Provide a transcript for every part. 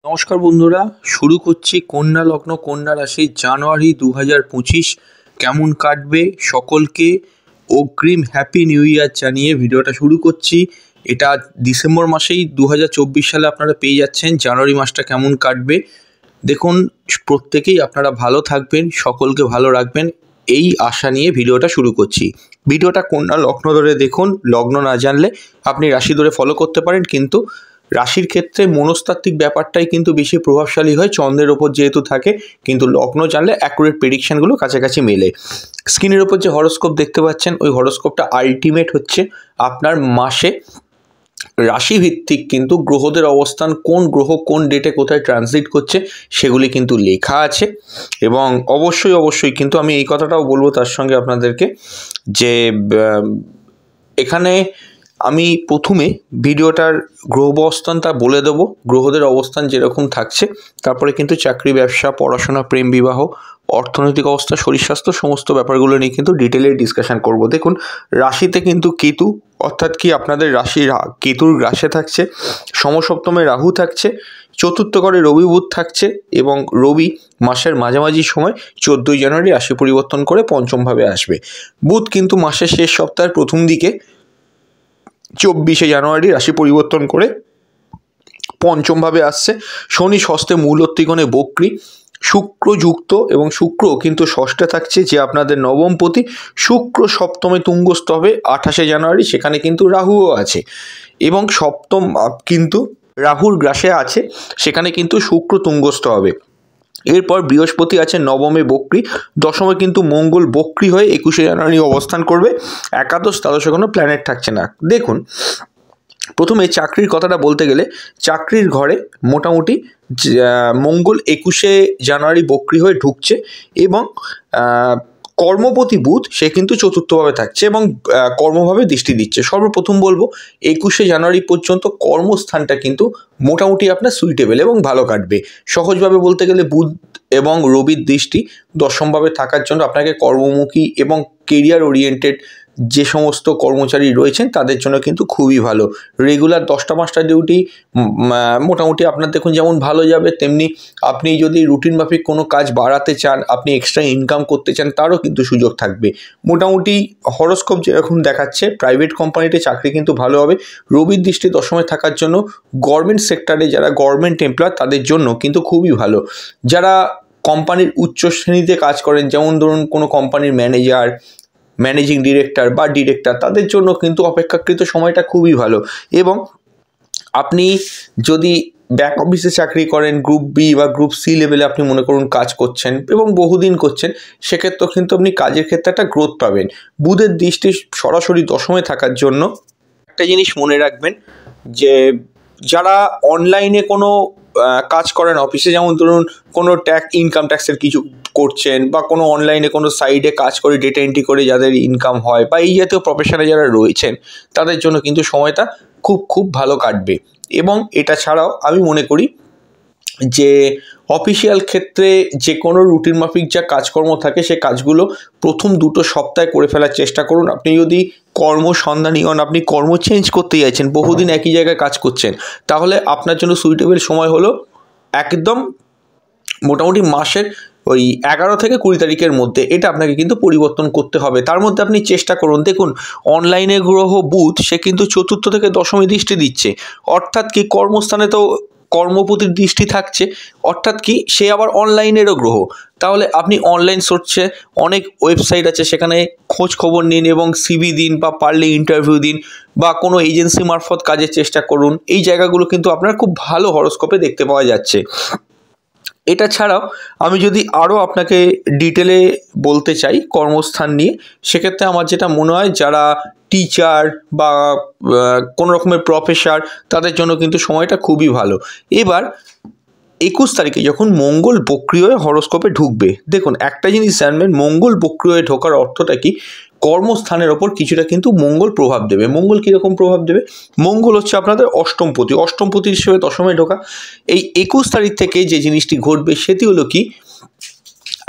নমস্কার বন্ধুরা, শুরু করছি কন্যা লগ্ন কন্যা রাশি জানুয়ারি 2025 কেমন কাটবে সকলকে অগ্রিম হ্যাপি নিউ ইয়ার জানিয়ে ভিডিওটা শুরু করছি। এটা ডিসেম্বর মাসেই 2024 সালে আপনারা পেয়ে যাচ্ছেন জানুয়ারি মাসটা কেমন কাটবে। দেখুন, প্রত্যেকেই আপনারা ভালো থাকবেন, সকলকে ভালো রাখবেন এই আশা নিয়ে ভিডিওটা শুরু করছি। ভিডিওটা কন্যা লগ্ন ধরে দেখুন, লগ্ন না জানলে আপনি রাশি ধরে ফলো করতে পারেন, কিন্তু রাশির ক্ষেত্রে মনস্তাত্ত্বিক ব্যাপারটাই কিন্তু বেশি প্রভাবশালী হয় চন্দ্রের ওপর যেহেতু থাকে, কিন্তু লগ্ন জানলে অ্যাকুরেট প্রেডিকশানগুলো কাছাকাছি মেলে। স্ক্রিনের ওপর যে হরোস্কোপ দেখতে পাচ্ছেন ওই হরোস্কোপটা আলটিমেট হচ্ছে আপনার মাসে রাশিভিত্তিক, কিন্তু গ্রহদের অবস্থান কোন গ্রহ কোন ডেটে কোথায় ট্রানজিট করছে সেগুলি কিন্তু লেখা আছে। এবং অবশ্যই কিন্তু আমি এই কথাটাও বলবো তার সঙ্গে আপনাদেরকে যে এখানে আমি প্রথমে ভিডিওটার গ্রহ অবস্থানটা বলে দেবো, গ্রহদের অবস্থান যেরকম থাকছে, তারপরে কিন্তু চাকরি, ব্যবসা, পড়াশোনা, প্রেম, বিবাহ, অর্থনৈতিক অবস্থা, শরীর স্বাস্থ্য সমস্ত ব্যাপারগুলো নিয়ে কিন্তু ডিটেলে ডিসকাশন করব। দেখুন, রাশিতে কিন্তু কেতু, অর্থাৎ কি আপনাদের রাশি কেতুর গ্রাসে থাকছে, সমসপ্তমে রাহু থাকছে, চতুর্থ ঘরে রবি বুধ থাকছে, এবং রবি মাসের মাঝামাঝি সময় 14ই জানুয়ারি রাশি পরিবর্তন করে পঞ্চমভাবে আসবে। বুধ কিন্তু মাসের শেষ সপ্তাহের প্রথম দিকে 24শে জানুয়ারি রাশি পরিবর্তন করে পঞ্চমভাবে আসছে। শনি ষষ্ঠে মূল ত্রিকোণে বক্রী, শুক্র যুক্ত, এবং শুক্র কিন্তু ষষ্ঠে থাকছে যে আপনাদের নবমপতি। শুক্র সপ্তমে তুঙ্গস্থ হবে 28শে জানুয়ারি, সেখানে কিন্তু রাহুও আছে, এবং সপ্তম কিন্তু রাহুর গ্রাসে আছে, সেখানে কিন্তু শুক্র তুঙ্গস্থ হবে। এরপর বৃহস্পতি আছে নবমে বক্রী, দশমে কিন্তু মঙ্গল বক্রী হয়ে 21শে জানুয়ারি অবস্থান করবে। একাদশ দ্বাদশে কোনো প্ল্যানেট থাকছে না। দেখুন, প্রথমে চাকরির কথাটা বলতে গেলে চাকরির ঘরে মোটামুটি মঙ্গল 21শে জানুয়ারি বক্রী হয়ে ঢুকছে, এবং কর্মপতি বুধ সে কিন্তু চতুর্থভাবে থাকছে এবং কর্মভাবে দৃষ্টি দিচ্ছে। সর্বপ্রথম বলবো 21শে জানুয়ারি পর্যন্ত কর্মস্থানটা কিন্তু মোটামুটি আপনার সুইটেবল এবং ভালো কাটবে। সহজভাবে বলতে গেলে বুধ এবং রবির দৃষ্টি দশমভাবে থাকার জন্য আপনাকে কর্মমুখী এবং কেরিয়ার ওরিয়েন্টেড যে সমস্ত কর্মচারী রয়েছেন তাদের জন্য কিন্তু খুবই ভালো। রেগুলার 10টা 5টা ডিউটি মোটামুটি আপনার দেখুন যেমন ভালো যাবে, তেমনি আপনি যদি রুটিন মাফিক কোনো কাজ বাড়াতে চান, আপনি এক্সট্রা ইনকাম করতে চান, তারও কিন্তু সুযোগ থাকবে। মোটামুটি হরোস্কোপ যেরকম দেখাচ্ছে প্রাইভেট কোম্পানিতে চাকরি কিন্তু ভালো হবে। রবির দৃষ্টি দশমে থাকার জন্য গভর্নমেন্ট সেক্টরে যারা গভর্নমেন্ট এমপ্লয় তাদের জন্য কিন্তু খুবই ভালো। যারা কোম্পানির উচ্চ শ্রেণীতে কাজ করেন, যেমন ধরুন কোনো কোম্পানির ম্যানেজার, ম্যানেজিং ডিরেক্টর বা ডিরেক্টর, তাদের জন্য কিন্তু অপেক্ষাকৃত সময়টা খুবই ভালো। এবং আপনি যদি ব্যাক অফিসে চাকরি করেন, গ্রুপ বি বা গ্রুপ সি লেভেলে আপনি মনে করুন কাজ করছেন এবং বহুদিন করছেন, সেক্ষেত্রেও কিন্তু আপনি কাজের ক্ষেত্রে একটা গ্রোথ পাবেন। বুধের দৃষ্টি সরাসরি দশমে থাকার জন্য একটা জিনিস মনে রাখবেন, যে যারা অনলাইনে কোনো কাজ করেন অফিসে, যেমন ধরুন কোনো ইনকাম ট্যাক্সের কিছু করছেন, বা কোনো অনলাইনে কোনো সাইডে কাজ করে ডেটা এন্ট্রি করে যাদের ইনকাম হয়, বা এই জাতীয় প্রফেশনে যারা রয়েছেন, তাদের জন্য কিন্তু সময়টা খুব ভালো কাটবে। এবং এটা ছাড়াও আমি মনে করি যে অফিসিয়াল ক্ষেত্রে যে কোনো রুটিন মাফিক যা কাজকর্ম থাকে সে কাজগুলো প্রথম 2টো সপ্তাহে করে ফেলার চেষ্টা করুন। আপনি যদি কর্মসন্ধানী হন, আপনি কর্ম চেঞ্জ করতে চাইছেন, বহুদিন একই জায়গায় কাজ করছেন, তাহলে আপনার জন্য সুইটেবল সময় হলো একদম মোটামুটি মাসের ওই 11 থেকে 20 তারিখের মধ্যে। এটা আপনাকে কিন্তু পরিবর্তন করতে হবে। তার মধ্যে আপনি চেষ্টা করুন। দেখুন, অনলাইনে গ্রহ বুধ সে কিন্তু চতুর্থ থেকে দশমী দৃষ্টি দিচ্ছে, অর্থাৎ কি কর্মস্থানে তো কর্মপতির দৃষ্টি থাকছে, অর্থাৎ কি সে আবার অনলাইনেরও গ্রহ। তাহলে আপনি অনলাইন সোর্সে অনেক ওয়েবসাইট আছে, সেখানে খোঁজ খবর নিন এবং সিভি দিন, বা পারলে ইন্টারভিউ দিন, বা কোনো এজেন্সি মারফত কাজের চেষ্টা করুন। এই জায়গাগুলো কিন্তু আপনার খুব ভালো হরোস্কোপে দেখতে পাওয়া যাচ্ছে। এটা ছাড়াও আমি যদি আরও আপনাকে ডিটেলে বলতে চাই কর্মস্থান নিয়ে, সেক্ষেত্রে আমার যেটা মনে হয় যারা টিচার বা কোনো রকমের প্রফেসর, তাদের জন্য কিন্তু সময়টা খুবই ভালো। এবার 21 তারিখে যখন মঙ্গল বক্রী হয়ে হরোস্কোপে ঢুকবে, দেখুন একটা জিনিস জানবেন, মঙ্গল বক্রী হয়ে ঢোকার অর্থটা কি, কর্মস্থানের ওপর কিছুটা কিন্তু মঙ্গল প্রভাব দেবে। মঙ্গল কীরকম প্রভাব দেবে, মঙ্গল হচ্ছে আপনাদের অষ্টমপতি হিসেবে দশমে ঢোকা। এই 21 তারিখ থেকে যে জিনিসটি ঘটবে সেটি হলো কি,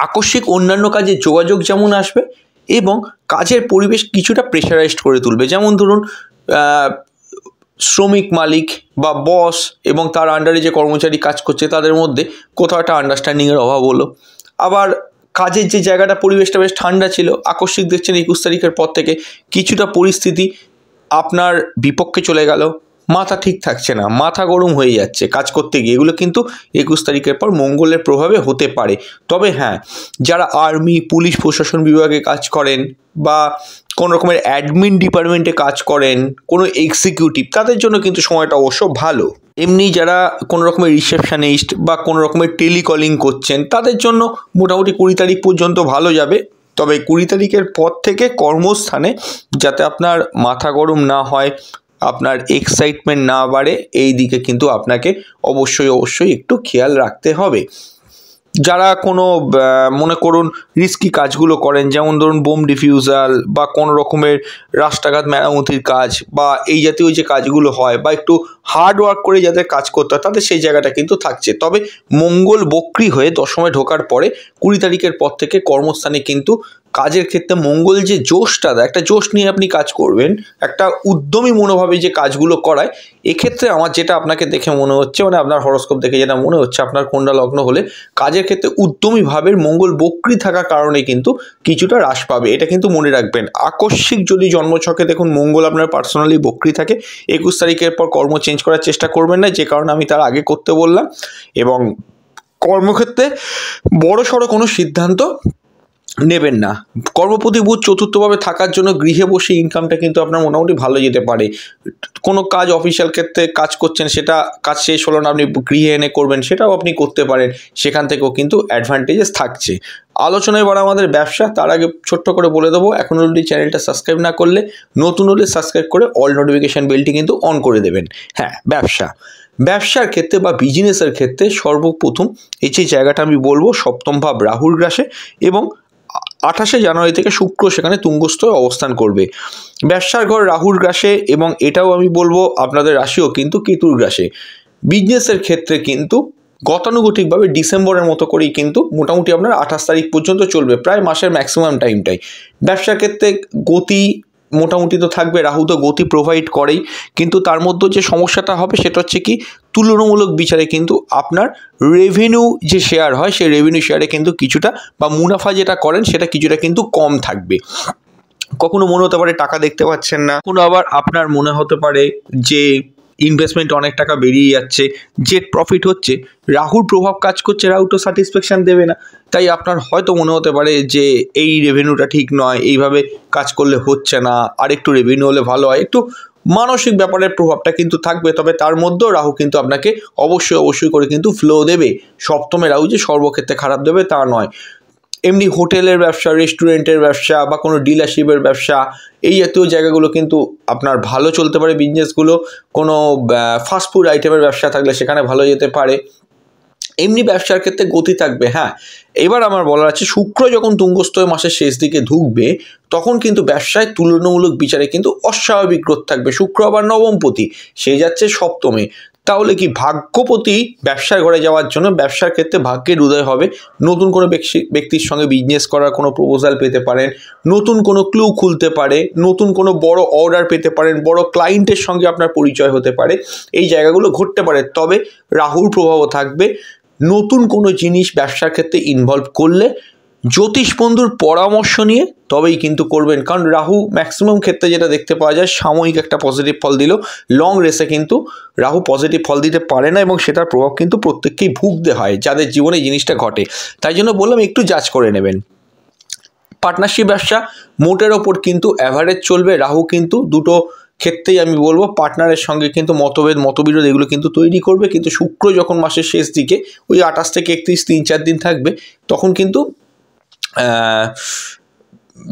আকস্মিক অন্যান্য কাজে যোগাযোগ যেমন আসবে, এবং কাজের পরিবেশ কিছুটা প্রেশারাইজড করে তুলবে। যেমন ধরুন শ্রমিক মালিক বা বস এবং তার আন্ডারে যে কর্মচারী কাজ করছে তাদের মধ্যে কোথাও একটা আন্ডারস্ট্যান্ডিংয়ের অভাব হলো। আবার কাজের যে জায়গাটা পরিবেশটা বেশ ঠান্ডা ছিল, আকস্মিক দেখছেন 21 তারিখের পর থেকে কিছুটা পরিস্থিতি আপনার বিপক্ষে চলে গেল, মাথা ঠিক থাকছে না, মাথা গরম হয়ে যাচ্ছে কাজ করতে গিয়ে, এগুলো কিন্তু 21 তারিখের পর মঙ্গলের প্রভাবে হতে পারে। তবে হ্যাঁ, যারা আর্মি, পুলিশ প্রশাসন বিভাগে কাজ করেন বা কোনো রকমের অ্যাডমিন ডিপার্টমেন্টে কাজ করেন, কোনো এক্সিকিউটিভ, তাদের জন্য কিন্তু সময়টা অবশ্য ভালো। এমনি যারা কোনো রকমের রিসেপশনিস্ট বা কোনো রকমের টেলিকলিং করছেন তাদের জন্য মোটামুটি 20 তারিখ পর্যন্ত ভালো যাবে। তবে 20 তারিখের পর থেকে কর্মস্থানে যাতে আপনার মাথা গরম না হয়, আপনার এক্সাইটমেন্ট না বাড়ে, এই দিকে কিন্তু আপনাকে অবশ্যই একটু খেয়াল রাখতে হবে। যারা কোনো মনে করুন রিস্কি কাজগুলো করেন, যেমন ধরুন বোম ডিফিউজাল বা কোনো রকমের রাস্তাঘাট মেরামতির কাজ বা এই জাতীয় যে কাজগুলো হয় বা একটু হার্ড ওয়ার্ক করে যাদের কাজ করতে হয় তাদের সেই জায়গাটা কিন্তু থাকছে। তবে মঙ্গল বক্রী হয়ে দশমে ঢোকার পরে 20 তারিখের পর থেকে কর্মস্থানে কিন্তু কাজের ক্ষেত্রে মঙ্গল যে জোশটা দেয়, একটা জোশ নিয়ে আপনি কাজ করবেন, একটা উদ্যমী মনোভাবে যে কাজগুলো করায়, এক্ষেত্রে আমার যেটা আপনাকে দেখে মনে হচ্ছে, মানে আপনার হরোস্কোপ দেখে যেটা মনে হচ্ছে, আপনার কন্যা লগ্ন হলে কাজের ক্ষেত্রে উদ্যমী ভাবের মঙ্গল বক্রী থাকার কারণে কিন্তু কিছুটা হ্রাস পাবে। এটা কিন্তু মনে রাখবেন। আকস্মিক যদি জন্মছকে দেখুন মঙ্গল আপনার পার্সোনালি বক্রী থাকে, 21 তারিখের পর কর্ম চেঞ্জ করার চেষ্টা করবেন না, যে কারণে আমি তার আগে করতে বললাম। এবং কর্মক্ষেত্রে বড়সড় কোনো সিদ্ধান্ত নেবেন না। কর্মপতি বুধ চতুর্থভাবে থাকার জন্য গৃহে বসে ইনকামটা কিন্তু আপনার মোটামুটি ভালো যেতে পারে। কোনো কাজ অফিসিয়াল ক্ষেত্রে কাজ করছেন, সেটা কাজ শেষ হলো না, আপনি গৃহে এনে করবেন, সেটাও আপনি করতে পারেন, সেখান থেকেও কিন্তু অ্যাডভান্টেজেস থাকছে। আলোচনায় বাড়া আমাদের ব্যবসা। তার আগে ছোট্ট করে বলে দেবো, এখন যদি চ্যানেলটা সাবস্ক্রাইব না করলে, নতুন হলে সাবস্ক্রাইব করে অল নোটিফিকেশান বেলটি কিন্তু অন করে দেবেন। হ্যাঁ, ব্যবসার ক্ষেত্রে বা বিজনেসের ক্ষেত্রে সর্বপ্রথম এই যে জায়গাটা আমি বলবো, সপ্তম ভাব রাহুর গ্রাসে এবং 28শে জানুয়ারি থেকে শুক্র সেখানে তুঙ্গস্থয়ে অবস্থান করবে। ব্যবসার ঘর রাহুর গ্রাসে এবং এটাও আমি বলবো আপনাদের রাশিও কিন্তু কেতুর গ্রাসে। বিজনেসের ক্ষেত্রে কিন্তু গতানুগতিকভাবে ডিসেম্বরের মতো করেই কিন্তু মোটামুটি আপনার 28 তারিখ পর্যন্ত চলবে, প্রায় মাসের ম্যাক্সিমাম টাইমটাই। ব্যবসার ক্ষেত্রে গতি মোটামুটি তো থাকবে, রাহু তো গতি প্রোভাইড করেই, কিন্তু তার মধ্যে যে সমস্যাটা হবে সেটা হচ্ছে কি, তুলনামূলক বিচারে কিন্তু আপনার রেভিনিউ যে শেয়ার হয় সেই রেভিনিউ শেয়ারে কিন্তু কিছুটা, বা মুনাফা যেটা করেন সেটা কিছুটা কিন্তু কম থাকবে। কখনো মনে হতে পারে টাকা দেখতে পাচ্ছেন না, কোনো আবার আপনার মনে হতে পারে যে ইনভেস্টমেন্ট অনেক টাকা বেরিয়ে যাচ্ছে, যে প্রফিট হচ্ছে, রাহুর প্রভাব কাজ করছে, রাহু তো স্যাটিসফ্যাকশান দেবে না, তাই আপনার হয়তো মনে হতে পারে যে এই রেভিনিউটা ঠিক নয়, এইভাবে কাজ করলে হচ্ছে না, আর একটু রেভিনিউ হলে ভালো হয়, একটু মানসিক ব্যাপারের প্রভাবটা কিন্তু থাকবে। তবে তার মধ্যেও রাহু কিন্তু আপনাকে অবশ্যই করে কিন্তু ফ্লো দেবে। সপ্তমে রাহু যে সর্বক্ষেত্রে খারাপ দেবে তা নয়। এমনি হোটেলের ব্যবসা, রেস্টুরেন্টের ব্যবসা বা কোনো ডিলারশিপের ব্যবসা, এই জাতীয় জায়গাগুলো কিন্তু আপনার ভালো চলতে পারে। বিজনেসগুলো কোনো ফাস্টফুড আইটেমের ব্যবসা থাকলে সেখানে ভালো যেতে পারে। এমনি ব্যবসার ক্ষেত্রে গতি থাকবে। হ্যাঁ, এবার আমার বলার আছে, শুক্র যখন তুঙ্গস্থ মাসের শেষ দিকে ঢুকবে তখন কিন্তু ব্যবসায় তুলনামূলক বিচারে কিন্তু অস্বাভাবিক গ্রোথ থাকবে। শুক্র আবার নবমপতি, সে যাচ্ছে সপ্তমে। তাহলে কি ভাগ্যপতি ব্যবসার ঘরে যাওয়ার জন্য ব্যবসার ক্ষেত্রে ভাগ্যের উদয় হবে। নতুন কোনো ব্যক্তির সঙ্গে বিজনেস করার কোনো প্রপোজাল পেতে পারেন, নতুন কোনো ক্লু খুলতে পারে, নতুন কোনো বড় অর্ডার পেতে পারেন, বড় ক্লায়েন্টের সঙ্গে আপনার পরিচয় হতে পারে, এই জায়গাগুলো ঘটতে পারে। তবে রাহুর প্রভাবও থাকবে। নতুন কোনো জিনিস ব্যবসার ক্ষেত্রে ইনভলভ করলে জ্যোতিষ বন্ধুর পরামর্শ নিয়ে তবেই কিন্তু করবেন, কারণ রাহু ম্যাক্সিমাম ক্ষেত্রে যেটা দেখতে পাওয়া যায় সাময়িক একটা পজিটিভ ফল দিল, লং রেসে কিন্তু রাহু পজিটিভ ফল দিতে পারে না এবং সেটার প্রভাব কিন্তু প্রত্যেককেই ভুগতে হয় যাদের জীবনে এই জিনিসটা ঘটে। তাই জন্য বললাম একটু যাচ করে নেবেন। পার্টনারশিপ ব্যবসা মোটের ওপর কিন্তু অ্যাভারেজ চলবে। রাহু কিন্তু দুটো ক্ষেত্রেই আমি বলবো পার্টনারের সঙ্গে কিন্তু মতবিরোধ এগুলো কিন্তু তৈরি করবে, কিন্তু শুক্র যখন মাসের শেষ দিকে ওই 28 থেকে 31 3-4 দিন থাকবে তখন কিন্তু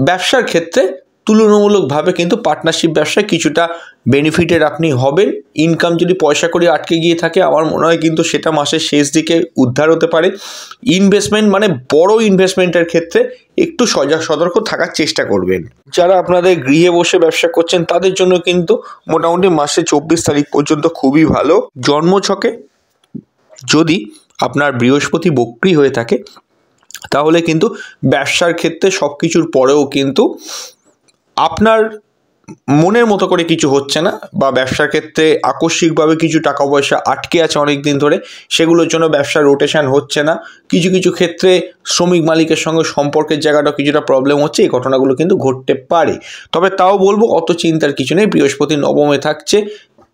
ব্যবসার ক্ষেত্রে তুলনামূলকভাবে কিন্তু পার্টনারশিপ ব্যবসায় কিছুটা বেনিফিটেড আপনি হবেন। ইনকাম যদি পয়সা করে আটকে গিয়ে থাকে আমার মনে হয় কিন্তু সেটা মাসের শেষ দিকে উদ্ধার হতে পারে। ইনভেস্টমেন্ট মানে বড় ইনভেস্টমেন্টের ক্ষেত্রে একটু সতর্ক থাকার চেষ্টা করবেন। যারা আপনাদের গৃহে বসে ব্যবসা করছেন তাদের জন্য কিন্তু মোটামুটি মাসে 24 তারিখ পর্যন্ত খুবই ভালো। জন্মছকে যদি আপনার বৃহস্পতি বক্রী হয়ে থাকে তাহলে কিন্তু ব্যবসার ক্ষেত্রে সব কিছুর পরেও কিন্তু আপনার মনের মতো করে কিছু হচ্ছে না, বা ব্যবসার ক্ষেত্রে আকস্মিকভাবে কিছু টাকা পয়সা আটকে আছে অনেক দিন ধরে, সেগুলোর জন্য ব্যবসার রোটেশন হচ্ছে না। কিছু কিছু ক্ষেত্রে শ্রমিক মালিকের সঙ্গে সম্পর্কের জায়গাটা কিছুটা প্রবলেম হচ্ছে, এই ঘটনাগুলো কিন্তু ঘটতে পারে। তবে তাও বলবো অত চিন্তার কিছু নেই, বৃহস্পতি নবমে থাকছে।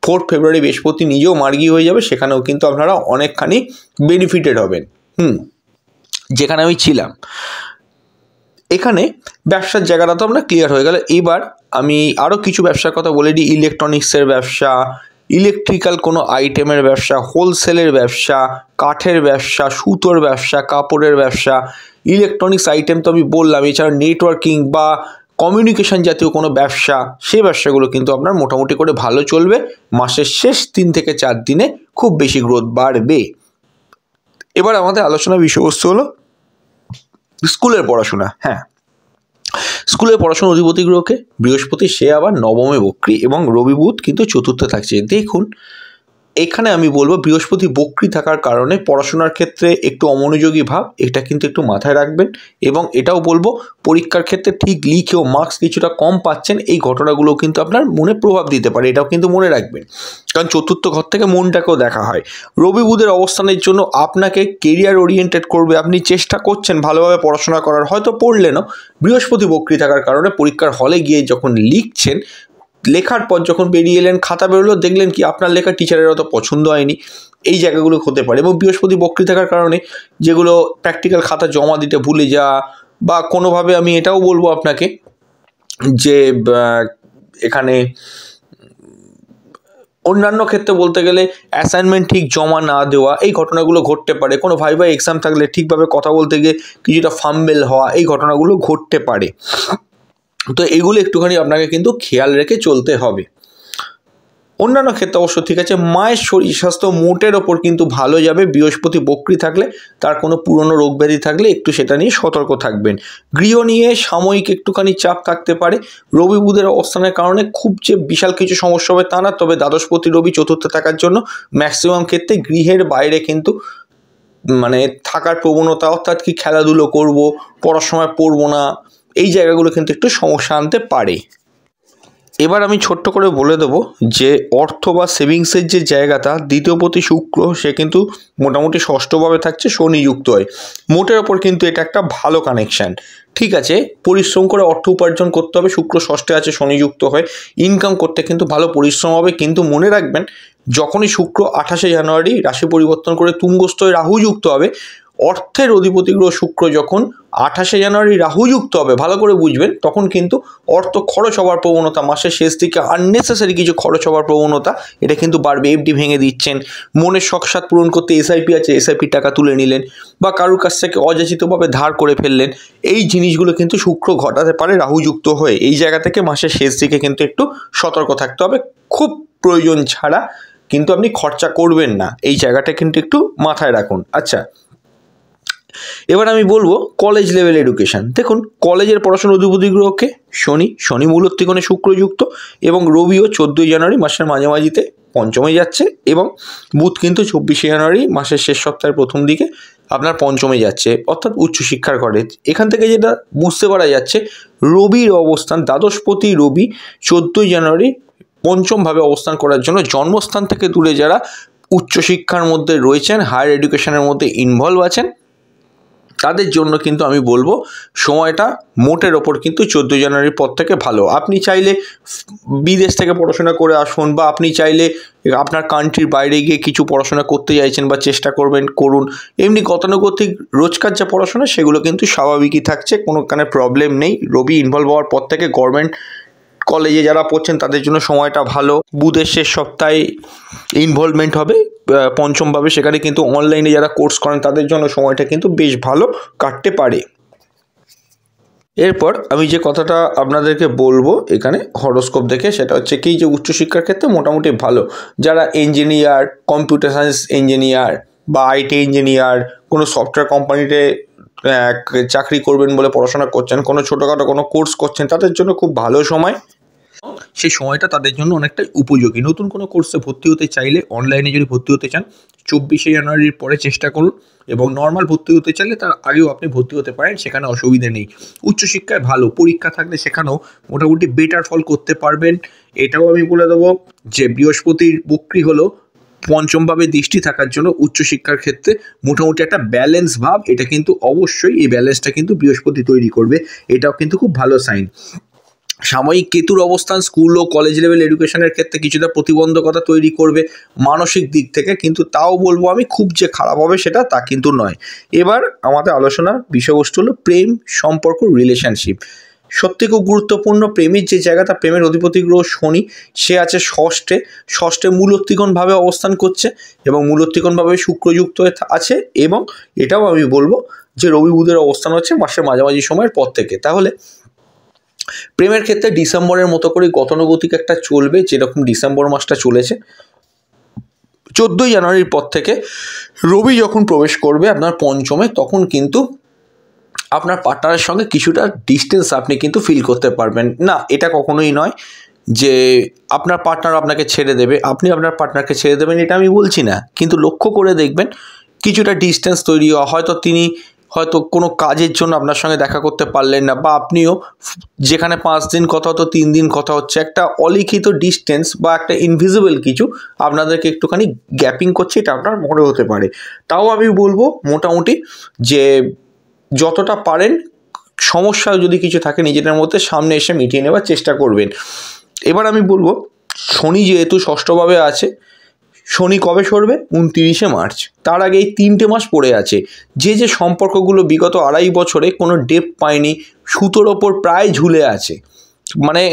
4 ফেব্রুয়ারি বৃহস্পতি নিজেও মার্গী হয়ে যাবে, সেখানেও কিন্তু আপনারা অনেকখানি বেনিফিটেড হবেন। যেখানে আমি ছিলাম এখানে ব্যবসার জায়গাটা তো আমরা ক্লিয়ার হয়ে গেল। এবার আমি আরও কিছু ব্যবসার কথা বলে দিই। ইলেকট্রনিক্সের ব্যবসা, ইলেকট্রিক্যাল কোনো আইটেমের ব্যবসা, হোলসেলের ব্যবসা, কাঠের ব্যবসা, সুতোর ব্যবসা, কাপড়ের ব্যবসা, ইলেকট্রনিক্স আইটেম তো আমি বললাম। এছাড়া নেটওয়ার্কিং বা কমিউনিকেশন জাতীয় কোনো ব্যবসা, সেই ব্যবসাগুলো কিন্তু আপনার মোটামুটি করে ভালো চলবে। মাসের শেষ 3 থেকে 4 দিনে খুব বেশি গ্রোথ বাড়বে। এবার আমাদের আলোচনার বিষয়বস্তু হলো স্কুলের পড়াশোনা। স্কুলের পড়াশোনার অধিপতি গ্রহকে বৃহস্পতি, সে আবার নবমে বক্রী এবং রবি বুধ কিন্তু চতুর্থে থাকছে। দেখুন এখানে আমি বলবো বৃহস্পতি বক্রী থাকার কারণে পড়াশোনার ক্ষেত্রে একটু অমনোযোগী ভাব, এটা কিন্তু একটু মাথায় রাখবেন। এবং এটাও বলবো পরীক্ষার ক্ষেত্রে ঠিক লিখেও মার্কস কিছুটা কম পাচ্ছেন, এই ঘটনাগুলো কিন্তু আপনার মনে প্রভাব দিতে পারে, এটাও কিন্তু মনে রাখবেন। কারণ চতুর্থ ঘর থেকে মনটাকেও দেখা হয়। রবি বুধের অবস্থানের জন্য আপনাকে কেরিয়ার ওরিয়েন্টেড করবে। আপনি চেষ্টা করছেন ভালোভাবে পড়াশোনা করার, হয়তো পড়লেনও, বৃহস্পতি বক্রী থাকার কারণে পরীক্ষার হলে গিয়ে যখন লিখছেন, লেখার পর যখন বেরিয়ে এলেন, খাতা বেরোলো, দেখলেন কি আপনার লেখা টিচারের অত পছন্দ হয়নি, এই জায়গাগুলো হতে পারে। এবং বৃহস্পতি বক্রী থাকার কারণে যেগুলো প্র্যাকটিক্যাল খাতা জমা দিতে ভুলে যাওয়া, বা কোনোভাবে আমি এটাও বলবো আপনাকে যে এখানে অন্যান্য ক্ষেত্রে বলতে গেলে অ্যাসাইনমেন্ট ঠিক জমা না দেওয়া, এই ঘটনাগুলো ঘটতে পারে। কোনো ভাইবা এক্সাম থাকলে ঠিকভাবে কথা বলতে গিয়ে কিছুটা ফাম্বেল হওয়া, এই ঘটনাগুলো ঘটতে পারে। তো এগুলো একটুখানি আপনাকে কিন্তু খেয়াল রেখে চলতে হবে। অন্যান্য ক্ষেত্রে অবশ্য ঠিক আছে। মায়ের শরীর স্বাস্থ্য মোটের ওপর কিন্তু ভালো যাবে বৃহস্পতি বক্রী থাকলে। তার কোনো পুরনো রোগ ব্যাধি থাকলে একটু সেটা নিয়ে সতর্ক থাকবেন। গৃহ নিয়ে সাময়িক একটুখানি চাপ থাকতে পারে। রবি বুধের অবস্থানের কারণে খুব যে বিশাল কিছু সমস্যা হবে তা না, তবে দ্বাদশপতি রবি চতুর্থে থাকার জন্য ম্যাক্সিমাম ক্ষেত্রে গৃহের বাইরে কিন্তু থাকার প্রবণতা, অর্থাৎ কি খেলাধুলো করব, পড়ার সময় পড়বো না, এই জায়গাগুলো কিন্তু একটু সমস্যা আনতে পারে। এবার আমি ছোট্ট করে বলে দেবো যে অর্থ বা সেভিংসের যে জায়গাটা, দ্বিতীয়পতি শুক্র সে কিন্তু মোটামুটি ষষ্ঠভাবে থাকছে, শনিযুক্ত হয়। মোটের ওপর কিন্তু এটা একটা ভালো কানেকশান। ঠিক আছে, পরিশ্রম করে অর্থ উপার্জন করতে হবে, শুক্র ষষ্ঠে আছে, শনিযুক্ত হয়, ইনকাম করতে কিন্তু ভালো পরিশ্রম হবে। কিন্তু মনে রাখবেন যখনই শুক্র 28শে জানুয়ারি রাশি পরিবর্তন করে তুঙ্গস্থ হয়ে রাহু যুক্ত হবে, অর্থের অধিপতি গ্রহ শুক্র যখন 28শে জানুয়ারি রাহু যুক্ত হবে, ভালো করে বুঝবেন, তখন কিন্তু অর্থ খরচ হওয়ার প্রবণতা, মাসের শেষ দিকে আননেসেসারি কিছু খরচ হওয়ার প্রবণতা, এটা কিন্তু বাড়বে। এফডি ভেঙে দিচ্ছেন, মনের শখসাদ পূরণ করতে এসআইপি আছে, এসআইপির টাকা তুলে নিলেন, বা কারুর কাছ থেকে অযাচিতভাবে ধার করে ফেললেন, এই জিনিসগুলো কিন্তু শুক্র ঘটাতে পারে রাহু যুক্ত হয়ে। এই জায়গা থেকে মাসের শেষ দিকে কিন্তু একটু সতর্ক থাকতে হবে। খুব প্রয়োজন ছাড়া কিন্তু আপনি খরচা করবেন না, এই জায়গাটা কিন্তু একটু মাথায় রাখুন। আচ্ছা, এবার আমি বলবো কলেজ লেভেল এডুকেশান। দেখুন কলেজের পড়াশোনার অধিপতি গ্রহকে শনি মূল ত্রিকোণে শুক্রযুক্ত, এবং রবিও 14ই জানুয়ারি মাসের মাঝামাঝিতে পঞ্চমে যাচ্ছে, এবং বুধ কিন্তু 24শে জানুয়ারি মাসের শেষ সপ্তাহের প্রথম দিকে আপনার পঞ্চমে যাচ্ছে, অর্থাৎ উচ্চশিক্ষার ঘরে। এখান থেকে যেটা বুঝতে পারা যাচ্ছে, রবির অবস্থান, দ্বাদশপতি রবি 14ই জানুয়ারি পঞ্চমভাবে অবস্থান করার জন্য জন্মস্থান থেকে দূরে যারা উচ্চশিক্ষার মধ্যে রয়েছেন, হায়ার এডুকেশনের মধ্যে ইনভলভ আছেন, তাদের জন্য কিন্তু আমি বলবো সময়টা মোটের ওপর কিন্তু 14 জানুয়ারির পর থেকে ভালো। আপনি চাইলে বিদেশ থেকে পড়াশোনা করে আসুন, বা আপনি চাইলে আপনার কান্ট্রির বাইরে গিয়ে কিছু পড়াশোনা করতে চাইছেন বা চেষ্টা করুন। এমনি গতানুগতিক রোজকার যা পড়াশোনা সেগুলো কিন্তু স্বাভাবিকই থাকছে, কোনোখানে প্রবলেম নেই। রবি ইনভলভ হওয়ার পর থেকে গভর্নমেন্ট কলেজে যারা পড়ছেন তাদের জন্য সময়টা ভালো। বুধের শেষ সপ্তাহে ইনভলভমেন্ট হবে পঞ্চমভাবে, সেখানে কিন্তু অনলাইনে যারা কোর্স করেন তাদের জন্য সময়টা কিন্তু বেশ ভালো কাটতে পারে। এরপর আমি যে কথাটা আপনাদেরকে বলবো এখানে হরোস্কোপ দেখে, সেটা হচ্ছে কি যে উচ্চশিক্ষার ক্ষেত্রে মোটামুটি ভালো। যারা ইঞ্জিনিয়ার, কম্পিউটার সায়েন্স ইঞ্জিনিয়ার বা আইটি ইঞ্জিনিয়ার, কোনো সফটওয়্যার কোম্পানিতে চাকরি করবেন বলে পড়াশোনা করছেন, কোনো ছোটোখাটো কোনো কোর্স করছেন, তাদের জন্য খুব ভালো সময়। সেই সময়টা তাদের জন্য অনেকটাই উপযোগী। নতুন কোনো কোর্সে ভর্তি হতে চাইলে অনলাইনে যদি ভর্তি হতে চান 24শে জানুয়ারির পরে চেষ্টা করুন, এবং নর্মাল ভর্তি হতে চাইলে তার আগেও আপনি ভর্তি হতে পারেন, সেখানে অসুবিধে নেই। উচ্চশিক্ষায় ভালো পরীক্ষা থাকলে সেখানেও মোটামুটি বেটার ফল করতে পারবেন। এটাও আমি বলে দেবো যে বৃহস্পতির বক্রী হলো পঞ্চমভাবে দৃষ্টি থাকার জন্য উচ্চশিক্ষার ক্ষেত্রে মোটামুটি একটা ব্যালেন্স ভাব, এটা কিন্তু অবশ্যই এই ব্যালেন্সটা কিন্তু বৃহস্পতি তৈরি করবে, এটাও কিন্তু খুব ভালো সাইন। সাময়িক কেতুর অবস্থান স্কুল ও কলেজ লেভেল এডুকেশনের ক্ষেত্রে কিছুটা প্রতিবন্ধকতা তৈরি করবে মানসিক দিক থেকে, কিন্তু তাও বলবো আমি খুব যে খারাপ হবে সেটা তা কিন্তু নয়। এবার আমাদের আলোচনার বিষয়বস্তু হলো প্রেম, সম্পর্ক, রিলেশনশিপ। সত্যি খুব গুরুত্বপূর্ণ প্রেমের যে জায়গাটা, প্রেমের অধিপতি গ্রহ শনি, সে আছে ষষ্ঠে মূলত্রিকোণভাবে অবস্থান করছে, এবং মূলত্রিকোণভাবে শুক্রযুক্ত আছে, এবং এটাও আমি বলবো যে রবি বুধের অবস্থান হচ্ছে মাসের মাঝামাঝি সময়ের পর থেকে। তাহলে প্রেমের ক্ষেত্রে ডিসেম্বরের মতো করে গতানুগতিক একটা চলবে, যেরকম ডিসেম্বর মাসটা চলেছে। 14ই জানুয়ারির পর থেকে রবি যখন প্রবেশ করবে আপনার পঞ্চমে, তখন কিন্তু আপনার পার্টনারের সঙ্গে কিছুটা ডিস্টেন্স আপনি কিন্তু ফিল করতে পারবেন না। এটা কখনোই নয় যে আপনার পার্টনার আপনাকে ছেড়ে দেবে, আপনি আপনার পার্টনারকে ছেড়ে দেবেন, এটা আমি বলছি না, কিন্তু লক্ষ্য করে দেখবেন কিছুটা ডিস্টেন্স তৈরি হওয়া। হয়তো কোনো কাজের জন্য আপনার সঙ্গে দেখা করতে পারলেন না, বা আপনিও যেখানে 5 দিন কথা হতো 3 দিন কথা হচ্ছে, একটা অলিখিত ডিস্টেন্স বা একটা ইনভিজিবল কিছু আপনাদেরকে একটুখানি গ্যাপিং করছে, এটা আপনার মনে হতে পারে। তাও আমি বলবো মোটামুটি যে যতটা পারেন সমস্যা যদি কিছু থাকে নিজেদের মধ্যে সামনে এসে মিটিয়ে নেওয়ার চেষ্টা করবেন। এবার আমি বলবো শনি যেহেতু ষষ্ঠভাবে আছে, শনি কবে সরবে? 29শে মার্চ। তার আগে এই 3টে মাস পড়ে আছে। যে সম্পর্কগুলো বিগত 2.5 বছরে কোনো ডেপথ পায়নি, সুতোর ওপর প্রায় ঝুলে আছে, মানে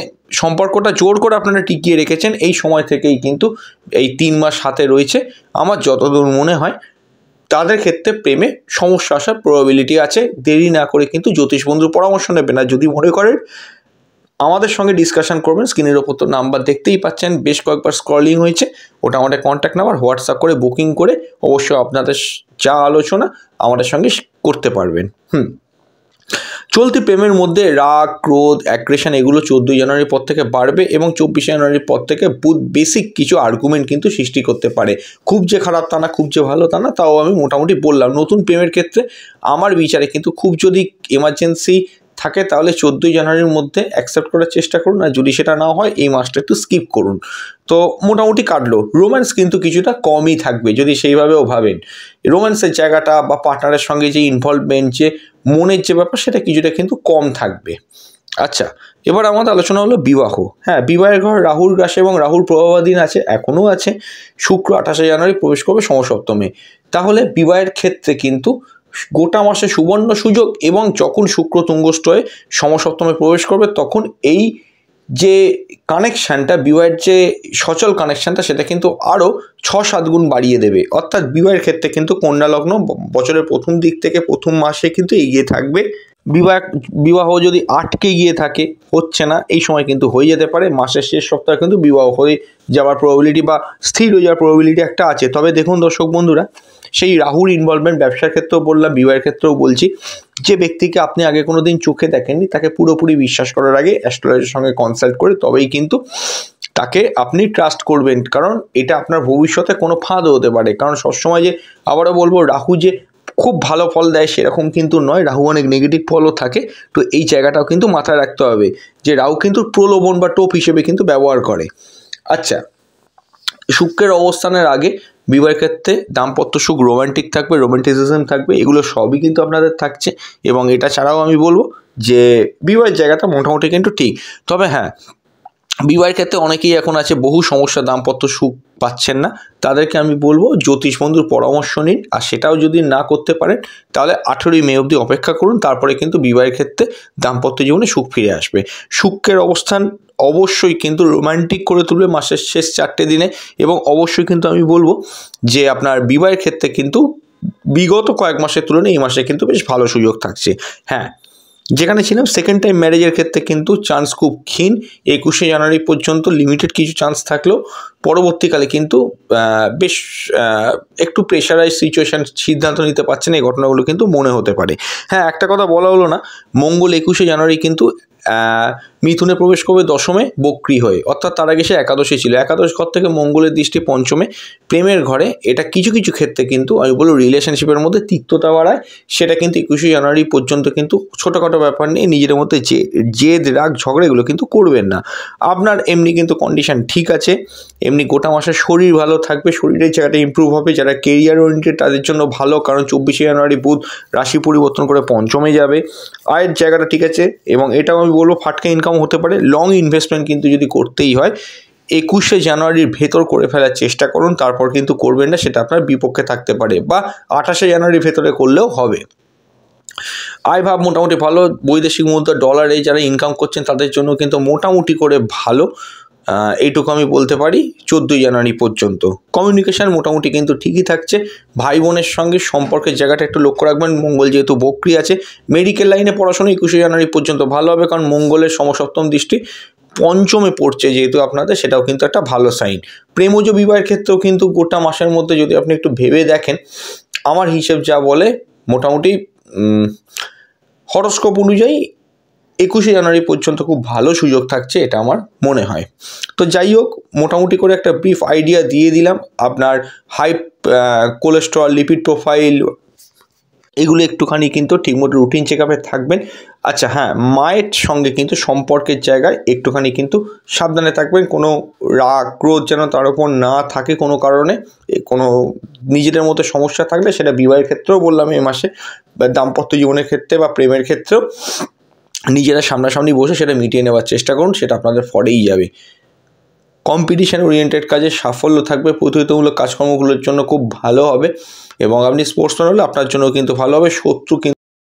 সম্পর্কটা জোর করে আপনারা টিকিয়ে রেখেছেন, এই সময় থেকেই কিন্তু এই 3 মাস হাতে রয়েছে। আমার যতদূর মনে হয় তাদের ক্ষেত্রে প্রেমে সমস্যা আসার প্রবাবিলিটি আছে। দেরি না করে কিন্তু জ্যোতিষ বন্ধুর পরামর্শ নেবেন, আর যদি মনে করেন আমাদের সঙ্গে ডিসকাশন করবেন, স্ক্রিনের ওপর তো নাম্বার দেখতেই পাচ্ছেন, বেশ কয়েকবার স্ক্রলিং হয়েছে, ওটা আমাদের কন্ট্যাক্ট নাম্বার, হোয়াটসঅ্যাপ করে বুকিং করে অবশ্যই আপনাদের যা আলোচনা আমাদের সঙ্গে করতে পারবেন। চলতি প্রেমের মধ্যে রাগ, ক্রোধ, অ্যাগ্রেশন এগুলো 14ই জানুয়ারির পর থেকে বাড়বে, এবং 24শে জানুয়ারির পর থেকে বুধ বেসিক কিছু আর্গুমেন্ট কিন্তু সৃষ্টি করতে পারে। খুব যে খারাপ তা না, খুব যে ভালো তা না, তাও আমি মোটামুটি বললাম। নতুন প্রেমের ক্ষেত্রে আমার বিচারে কিন্তু খুব যদি এমার্জেন্সি থাকে তাহলে 14ই জানুয়ারির মধ্যে অ্যাকসেপ্ট করার চেষ্টা করুন, আর যদি সেটা না হয় এই মাসটা একটু স্কিপ করুন। তো মোটামুটি কাটলো। রোম্যান্স কিন্তু কিছুটা কমই থাকবে যদি সেইভাবেও ভাবেন। রোম্যান্সের জায়গাটা বা পার্টনারের সঙ্গে যে ইনভলভমেন্ট, যে মনের যে ব্যাপার, সেটা কিছুটা কিন্তু কম থাকবে। আচ্ছা, এবার আমাদের আলোচনা হলো বিবাহ। হ্যাঁ, বিবাহের ঘর রাহুর গ্রাসে এবং রাহুর প্রভাবাধীন আছে, এখনও আছে। শুক্র 28শে জানুয়ারি প্রবেশ করবে সমসপ্তমে। তাহলে বিবাহের ক্ষেত্রে কিন্তু গোটা মাসে সুবর্ণ সুযোগ, এবং যখন শুক্র তুঙ্গস্থ হয়ে সমসপ্তমে প্রবেশ করবে তখন এই যে কানেকশানটা, বিবাহের যে সচল কানেকশানটা, সেটা কিন্তু আরও 6-7 গুণ বাড়িয়ে দেবে। অর্থাৎ বিবাহের ক্ষেত্রে কিন্তু কন্যা লগ্ন বছরের প্রথম দিক থেকে প্রথম মাসে কিন্তু এগিয়ে থাকবে। বিবাহ যদি আটকে গিয়ে থাকে, হচ্ছে না, এই সময় কিন্তু হয়ে যেতে পারে। মাসের শেষ সপ্তাহে কিন্তু বিবাহ হয়ে যাওয়ার প্রবাবিলিটি বা স্থির হয়ে যাওয়ার প্রবাবিলিটি একটা আছে। তবে দেখুন দর্শক বন্ধুরা, সেই রাহুর ইনভলভমেন্ট ব্যবসার ক্ষেত্রেও বললাম, বিবাহের ক্ষেত্রেও বলছি, যে ব্যক্তিকে আপনি আগে কোনো দিন চোখে দেখেননি তাকে পুরোপুরি বিশ্বাস করার আগে অ্যাস্ট্রোলজারের সঙ্গে কনসাল্ট করে তবেই কিন্তু তাকে আপনি ট্রাস্ট করবেন, কারণ এটা আপনার ভবিষ্যতে কোনো ফাঁদও হতে পারে। কারণ সবসময় যে, আবারও বলবো, রাহু যে খুব ভালো ফল দেয় সেরকম কিন্তু নয়, রাহু অনেক নেগেটিভ ফলও থাকে। তো এই জায়গাটাও কিন্তু মাথায় রাখতে হবে যে রাহু কিন্তু প্রলোভন বা টোপ হিসেবে কিন্তু ব্যবহার করে। আচ্ছা, শুক্রের অবস্থানের আগে বিবাহের ক্ষেত্রে দাম্পত্য সুখ রোমান্টিক থাকবে, রোমান্টিসিজম থাকবে, এগুলো সবই কিন্তু আপনাদের থাকছে। এবং এটা ছাড়াও আমি বলবো যে বিবাহের জায়গাটা মোটামুটি কিন্তু ঠিক। তবে হ্যাঁ, বিবাহের ক্ষেত্রে অনেকেই এখন আছে বহু সমস্যা, দাম্পত্য সুখ পাচ্ছেন না, তাদেরকে আমি বলবো জ্যোতিষ বন্ধুর পরামর্শ নিন। আর সেটাও যদি না করতে পারেন তাহলে 18ই মে অবধি অপেক্ষা করুন, তারপরে কিন্তু বিবাহের ক্ষেত্রে দাম্পত্য জীবনে সুখ ফিরে আসবে। শুক্রের অবস্থান অবশ্যই কিন্তু রোমান্টিক করে তুলবে মাসের শেষ 4টে দিনে, এবং অবশ্যই কিন্তু আমি বলবো যে আপনার বিবাহের ক্ষেত্রে কিন্তু বিগত কয়েক মাসের তুলনায় এই মাসে কিন্তু বেশ ভালো সুযোগ থাকছে। হ্যাঁ, যেখানে ছিলাম সেকেন্ড টাইম ম্যারেজের ক্ষেত্রে কিন্তু চান্স খুব ক্ষীণ। 21শে জানুয়ারি পর্যন্ত লিমিটেড কিছু চান্স থাকলেও পরবর্তীকালে কিন্তু বেশ একটু প্রেশারাইজ সিচুয়েশান, সিদ্ধান্ত নিতে পারছেন, এই ঘটনাগুলো কিন্তু মনে হতে পারে। হ্যাঁ, একটা কথা বলা হলো না, মঙ্গল 21শে জানুয়ারি কিন্তু মিথুনে প্রবেশ করবে দশমে বক্রী হয়ে, অর্থাৎ তার আগে সে একাদশে ছিল। একাদশ ঘর থেকে মঙ্গলের দৃষ্টি পঞ্চমে, প্রেমের ঘরে। এটা কিছু কিছু ক্ষেত্রে কিন্তু আমি বলবো রিলেশনশিপের মধ্যে তিক্ততা বাড়ায়। সেটা কিন্তু 21শে জানুয়ারি পর্যন্ত কিন্তু ছোটোখাটো ব্যাপার নিয়ে নিজের মধ্যে জেদ রাগ ঝগড়া এগুলো কিন্তু করবেন না। আপনার এমনি কিন্তু কন্ডিশন ঠিক আছে, এমনি গোটা মাসে শরীর ভালো থাকবে, শরীরের জায়গাটা ইম্প্রুভ হবে। যারা কেরিয়ার ওরিয়েন্টেড তাদের জন্য ভালো, কারণ 24শে জানুয়ারি বুধ রাশি পরিবর্তন করে পঞ্চমে যাবে। আয়ের জায়গাটা ঠিক আছে, এবং এটাও আমি বলবো ফাটকা ইনকাম হতে পারে। লং ইনভেস্টমেন্ট কিন্তু যদি করতেই হয় 21শে জানুয়ারির ভেতর করে ফেলার চেষ্টা করুন, তারপর কিন্তু করবেন না, সেটা আপনার বিপক্ষে থাকতে পারে, বা 28শে জানুয়ারির ভেতরে করলেও হবে। আয় ভাব মোটামুটি ভালো, বৈদেশিক মুদ্রা ডলারে যারা ইনকাম করছেন তাদের জন্য কিন্তু মোটামুটি করে ভালো, এইটুকু আমি বলতে পারি 14ই জানুয়ারি পর্যন্ত। কমিউনিকেশান মোটামুটি কিন্তু ঠিকই থাকছে। ভাই বোনের সঙ্গে সম্পর্কের জায়গাটা একটু লক্ষ্য রাখবেন, মঙ্গল যেহেতু বক্রী আছে। মেডিকেল লাইনে পড়াশোনা 21শে জানুয়ারি পর্যন্ত ভালো হবে, কারণ মঙ্গলের সমসপ্তম দৃষ্টি পঞ্চমে পড়ছে যেহেতু আপনাদের, সেটাও কিন্তু একটা ভালো সাইন। প্রেমজ বিবাহের ক্ষেত্রেও কিন্তু গোটা মাসের মধ্যে যদি আপনি একটু ভেবে দেখেন, আমার হিসেব যা বলে মোটামুটি হরস্কোপ অনুযায়ী 21শে জানুয়ারি পর্যন্ত খুব ভালো সুযোগ থাকছে, এটা আমার মনে হয়। তো যাই হোক, মোটামুটি করে একটা ব্রিফ আইডিয়া দিয়ে দিলাম। আপনার হাই কোলেস্টেরল, লিপিড প্রোফাইল এগুলো একটুখানি কিন্তু ঠিকমতো রুটিন চেক আপে থাকবেন। আচ্ছা হ্যাঁ, মায়ের সঙ্গে কিন্তু সম্পর্কের জায়গায় একটুখানি কিন্তু সাবধানে থাকবেন। কোনো রাগ ক্রোধ যেন তার উপর না থাকে কোনো কারণে। কোনো নিজেদের মধ্যে সমস্যা থাকলে সেটা বিবাহের ক্ষেত্রেও বললাম এই মাসে, বা দাম্পত্য জীবনের ক্ষেত্রে বা প্রেমের ক্ষেত্রেও নিজেরা সামনাসামনি বসে সেটা মিটিয়ে নেওয়ার চেষ্টা করুন, সেটা আপনাদের ফরেই যাবে। কম্পিটিশান ওরিয়েন্টেড কাজে সাফল্য থাকবে, প্রতিযোগিতামূলক কাজকর্মগুলোর জন্য খুব ভালো হবে, এবং আপনি স্পোর্টসম্যান হলে আপনার জন্য কিন্তু ভালো হবে। শত্রু কিন্তু